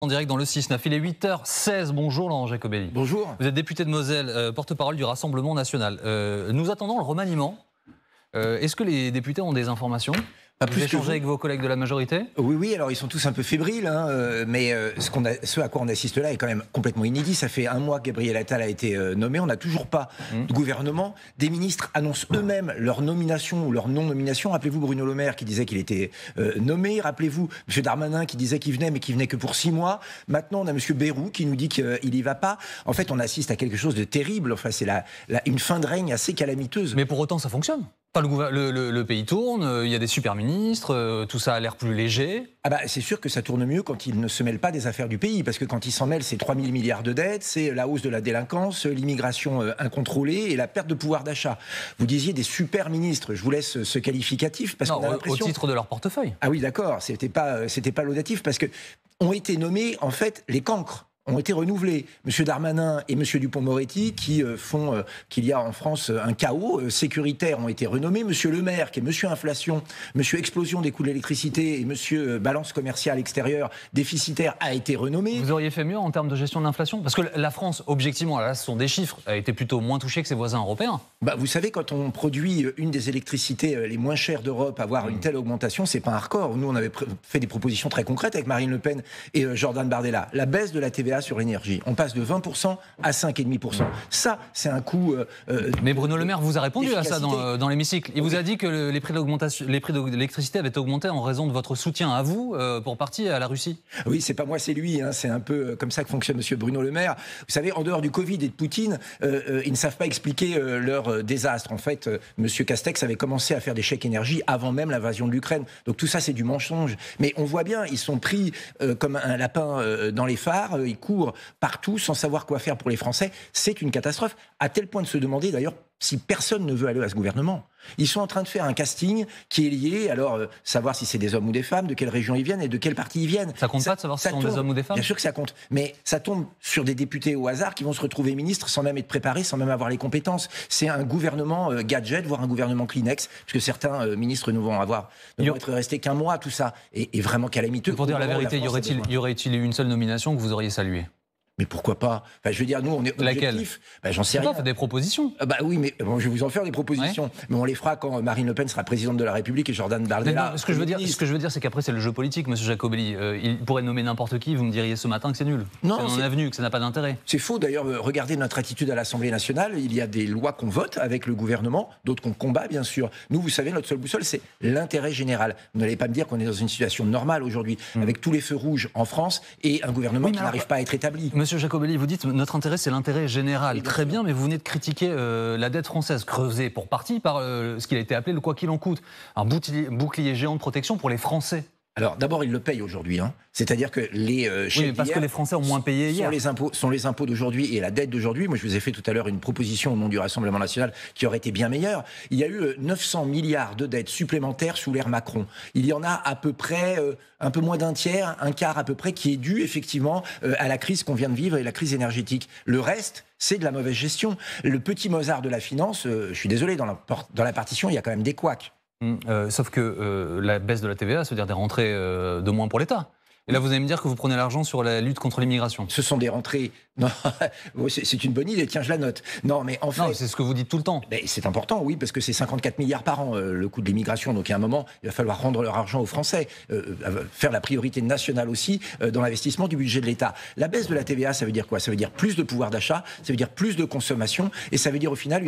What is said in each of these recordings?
En direct dans le 6-9, il est 8h16. Bonjour Laurent Jacobelli. Bonjour. Vous êtes député de Moselle, porte-parole du Rassemblement National. Nous attendons le remaniement. Est-ce que les députés ont des informations? Vous échangez avec vos collègues de la majorité? Oui, alors ils sont tous un peu fébriles, mais ce à quoi on assiste là est quand même complètement inédit. Ça fait un mois que Gabriel Attal a été nommé, on n'a toujours pas de gouvernement. Des ministres annoncent eux-mêmes leur nomination ou leur non-nomination. Rappelez-vous Bruno Le Maire qui disait qu'il était nommé, rappelez-vous M. Darmanin qui disait qu'il venait mais qui venait que pour 6 mois. Maintenant on a M. Bayrou qui nous dit qu'il n'y va pas. En fait on assiste à quelque chose de terrible, enfin, c'est une fin de règne assez calamiteuse. Mais pour autant ça fonctionne. Enfin, le pays tourne, il y a des super ministres, tout ça a l'air plus léger. Ah bah, c'est sûr que ça tourne mieux quand ils ne se mêlent pas des affaires du pays, parce que quand ils s'en mêlent, c'est 3 000 milliards de dettes, c'est la hausse de la délinquance, l'immigration incontrôlée et la perte de pouvoir d'achat. Vous disiez des super ministres, je vous laisse ce qualificatif, parce qu'on a l'impression... Au titre de leur portefeuille. Ah oui, d'accord, c'était pas laudatif, parce que ont été nommés, en fait, les cancres. Ont été renouvelés. M. Darmanin et M. Dupond-Moretti, qui font qu'il y a en France un chaos sécuritaire, ont été renommés. M. Le Maire, qui est M. Inflation, M. Explosion des coûts de l'électricité et M. Balance commerciale extérieure déficitaire, a été renommé. Vous auriez fait mieux en termes de gestion de l'inflation? Parce que la France, objectivement, là, ce sont des chiffres, a été plutôt moins touchée que ses voisins européens. Bah, vous savez, quand on produit une des électricités les moins chères d'Europe, avoir une telle augmentation, c'est pas un record. Nous, on avait fait des propositions très concrètes avec Marine Le Pen et Jordan Bardella. La baisse de la TVA sur l'énergie. On passe de 20% à 5,5%. Ça, c'est un coût... Mais Bruno Le Maire vous a répondu à ça dans l'hémicycle. Il vous a dit que les prix de l'électricité avaient augmenté en raison de votre soutien à vous, pour partie à la Russie. Oui, c'est pas moi, c'est lui. C'est un peu comme ça que fonctionne M. Bruno Le Maire. Vous savez, en dehors du Covid et de Poutine, ils ne savent pas expliquer leur désastre. En fait, M. Castex avait commencé à faire des chèques énergie avant même l'invasion de l'Ukraine. Donc tout ça, c'est du mensonge. Mais on voit bien, ils sont pris comme un lapin dans les phares. Ils courent partout sans savoir quoi faire pour les Français. C'est une catastrophe, à tel point de se demander d'ailleurs si personne ne veut aller à ce gouvernement. Ils sont en train de faire un casting qui est lié, alors savoir si c'est des hommes ou des femmes, de quelle région ils viennent et de quel parti ils viennent. Ça compte pas de savoir si ce sont des hommes ou des femmes? Bien sûr que ça compte, mais ça tombe sur des députés au hasard qui vont se retrouver ministres sans même être préparés, sans même avoir les compétences. C'est un gouvernement gadget, voire un gouvernement Kleenex, puisque certains ministres ne vont être restés qu'un mois, tout ça est vraiment calamiteux. Pour dire la vérité, y aurait-il eu une seule nomination que vous auriez saluée? Mais pourquoi pas? Enfin, je veux dire, nous, on est objectif. J'en sais rien. Faites des propositions. Oui, mais bon, je vais vous en faire des propositions. Ouais. Mais on les fera quand Marine Le Pen sera présidente de la République et Jordan Bardella. Ce que je veux dire, c'est qu'après, c'est le jeu politique, M. Jacobelli. Il pourrait nommer n'importe qui. Vous me diriez ce matin que c'est nul. Non, c'est avenue, que ça n'a pas d'intérêt. C'est faux. D'ailleurs, regardez notre attitude à l'Assemblée nationale. Il y a des lois qu'on vote avec le gouvernement, d'autres qu'on combat, bien sûr. Nous, vous savez, notre seule boussole, c'est l'intérêt général. Vous n'allez pas me dire qu'on est dans une situation normale aujourd'hui, avec tous les feux rouges en France et un gouvernement qui n'arrive pas à être établi. M. Jacobelli, vous dites notre intérêt, c'est l'intérêt général. Très bien, mais vous venez de critiquer la dette française, creusée pour partie par ce qu'il a été appelé le quoi qu'il en coûte. Un bouclier géant de protection pour les Français. Alors d'abord, ils le payent aujourd'hui. C'est-à-dire que les chèques oui, parce que les Français ont moins payé hier. Sont les impôts d'aujourd'hui et la dette d'aujourd'hui. Moi, je vous ai fait tout à l'heure une proposition au nom du Rassemblement national qui aurait été bien meilleure. Il y a eu 900 milliards de dettes supplémentaires sous l'ère Macron. Il y en a à peu près un peu moins d'un tiers, un quart à peu près, qui est dû effectivement à la crise qu'on vient de vivre et la crise énergétique. Le reste, c'est de la mauvaise gestion. Le petit Mozart de la finance, je suis désolé, dans la partition, il y a quand même des couacs. Sauf que la baisse de la TVA, ça veut dire des rentrées de moins pour l'État. Et là, vous allez me dire que vous prenez l'argent sur la lutte contre l'immigration. Ce sont des rentrées... Non, c'est une bonne idée, tiens, je la note. Non, mais en fait... Non, c'est ce que vous dites tout le temps. C'est important, oui, parce que c'est 54 milliards par an, le coût de l'immigration. Donc, il y a un moment, il va falloir rendre leur argent aux Français. Faire la priorité nationale aussi dans l'investissement du budget de l'État. La baisse de la TVA, ça veut dire quoi? Ça veut dire plus de pouvoir d'achat, ça veut dire plus de consommation, et ça veut dire au final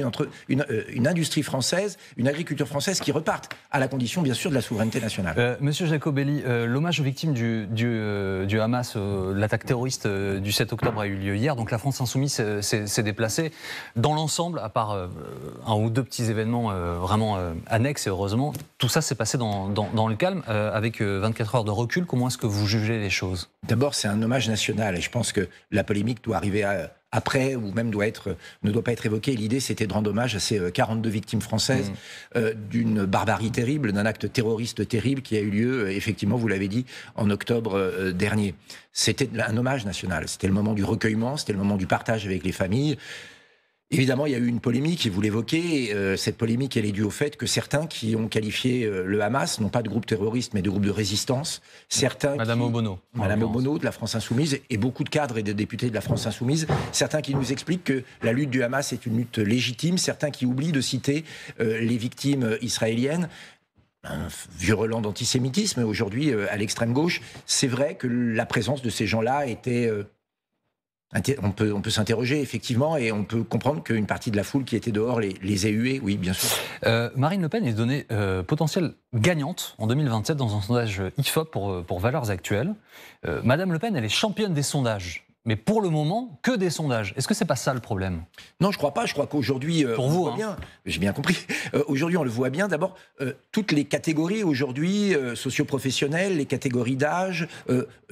une industrie française, une agriculture française qui repartent, à la condition, bien sûr, de la souveraineté nationale. Monsieur Jacobelli, l'hommage aux victimes du Hamas, l'attaque terroriste du 7 octobre a eu lieu hier, donc la France Insoumise s'est déplacée. Dans l'ensemble, à part un ou deux petits événements vraiment annexes, et heureusement, tout ça s'est passé dans le calme, avec 24 heures de recul. Comment est-ce que vous jugez les choses? D'abord, c'est un hommage national, et je pense que la polémique doit arriver après, ou même ne doit pas être évoquée. L'idée, c'était de rendre hommage à ces 42 victimes françaises d'une barbarie terrible, d'un acte terroriste terrible qui a eu lieu, effectivement, vous l'avez dit, en octobre dernier. C'était un hommage national. C'était le moment du recueillement, c'était le moment du partage avec les familles. Évidemment, il y a eu une polémique, et vous l'évoquez. Cette polémique, elle est due au fait que certains qui ont qualifié le Hamas, non pas de groupe terroriste, mais de groupe de résistance, Madame Obono. Madame Obono de la France Insoumise, et beaucoup de cadres et de députés de la France Insoumise, certains qui nous expliquent que la lutte du Hamas est une lutte légitime, certains qui oublient de citer les victimes israéliennes. Un virulent d'antisémitisme aujourd'hui à l'extrême gauche. C'est vrai que la présence de ces gens-là était... On peut s'interroger, effectivement, et on peut comprendre qu'une partie de la foule qui était dehors les ait hués, oui, bien sûr. Marine Le Pen est donnée potentielle gagnante en 2027 dans un sondage IFOP pour Valeurs Actuelles. Madame Le Pen, elle est championne des sondages. Mais pour le moment, que des sondages. Est-ce que c'est pas ça le problème? Non, je crois pas. Je crois qu'aujourd'hui, pour on vous, le voit bien. J'ai bien compris. Aujourd'hui, on le voit bien. D'abord, toutes les catégories aujourd'hui, socio-professionnelles, les catégories d'âge,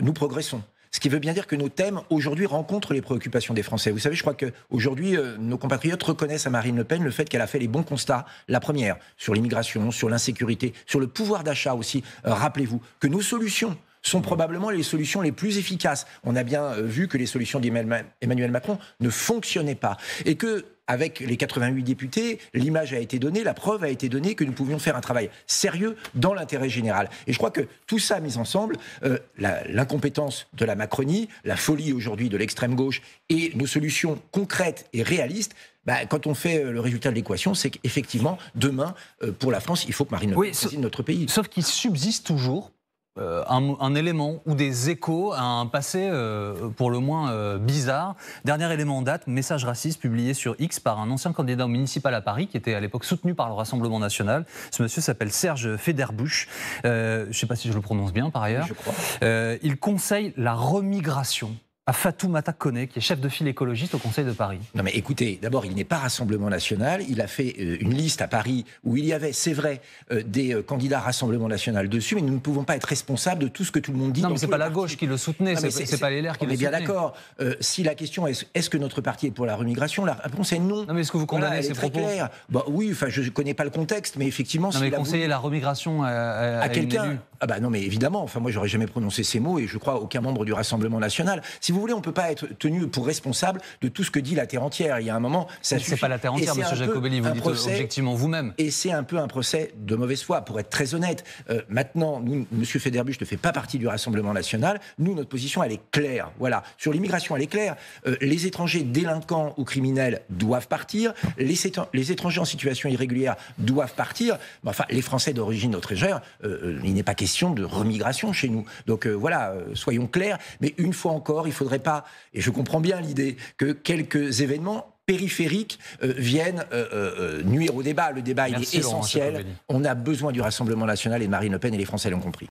nous progressons. Ce qui veut bien dire que nos thèmes, aujourd'hui, rencontrent les préoccupations des Français. Vous savez, je crois qu'aujourd'hui, nos compatriotes reconnaissent à Marine Le Pen le fait qu'elle a fait les bons constats. La première, sur l'immigration, sur l'insécurité, sur le pouvoir d'achat aussi. Rappelez-vous que nos solutions sont probablement les solutions les plus efficaces. On a bien vu que les solutions d'Emmanuel Macron ne fonctionnaient pas. Et que, avec les 88 députés, l'image a été donnée, la preuve a été donnée que nous pouvions faire un travail sérieux dans l'intérêt général. Et je crois que tout ça mis ensemble, l'incompétence de la Macronie, la folie aujourd'hui de l'extrême gauche et nos solutions concrètes et réalistes, quand on fait le résultat de l'équation, c'est qu'effectivement, demain, pour la France, il faut que Marine Le Pen préside notre pays. Sauf qu'il subsiste toujours un élément ou des échos à un passé pour le moins bizarre. Dernier élément en date, message raciste publié sur X par un ancien candidat au municipal à Paris qui était à l'époque soutenu par le Rassemblement national. Ce monsieur s'appelle Serge Federbusch. Je ne sais pas si je le prononce bien par ailleurs. Je crois. Il conseille la remigration à Fatoumata Koné, qui est chef de file écologiste au Conseil de Paris. Non mais écoutez, d'abord, il n'est pas Rassemblement national. Il a fait une liste à Paris où il y avait, c'est vrai, des candidats Rassemblement national dessus, mais nous ne pouvons pas être responsables de tout ce que tout le monde dit. Non, mais c'est pas la gauche qui le soutenait, c'est pas les LR qui le soutenaient. On est bien d'accord. Si la question est, est-ce que notre parti est pour la remigration, la réponse est non. Non, mais est-ce que vous condamnez ces propos? Claire. Oui, enfin, je ne connais pas le contexte, mais effectivement... Non, mais conseiller la remigration à quelqu'un. Non, mais évidemment, enfin, moi, j'aurais jamais prononcé ces mots, et je crois aucun membre du Rassemblement national. Si vous voulez, on peut pas être tenu pour responsable de tout ce que dit la terre entière. Il y a un moment, ça suffit. C'est pas la terre entière, monsieur Jacobelli, vous dites objectivement vous-même. Et c'est un peu un procès de mauvaise foi, pour être très honnête. Maintenant, nous, monsieur Federbusch ne fait pas partie du Rassemblement national. Nous, notre position, elle est claire. Voilà. Sur l'immigration, elle est claire. Les étrangers délinquants ou criminels doivent partir. Les étrangers en situation irrégulière doivent partir. Enfin, les Français d'origine étrangère, il n'est pas question de remigration chez nous. Donc voilà, soyons clairs. Mais une fois encore, il ne faudrait pas, et je comprends bien l'idée, que quelques événements périphériques viennent nuire au débat. Le débat, il est essentiel. On a besoin du Rassemblement national, et Marine Le Pen et les Français l'ont compris.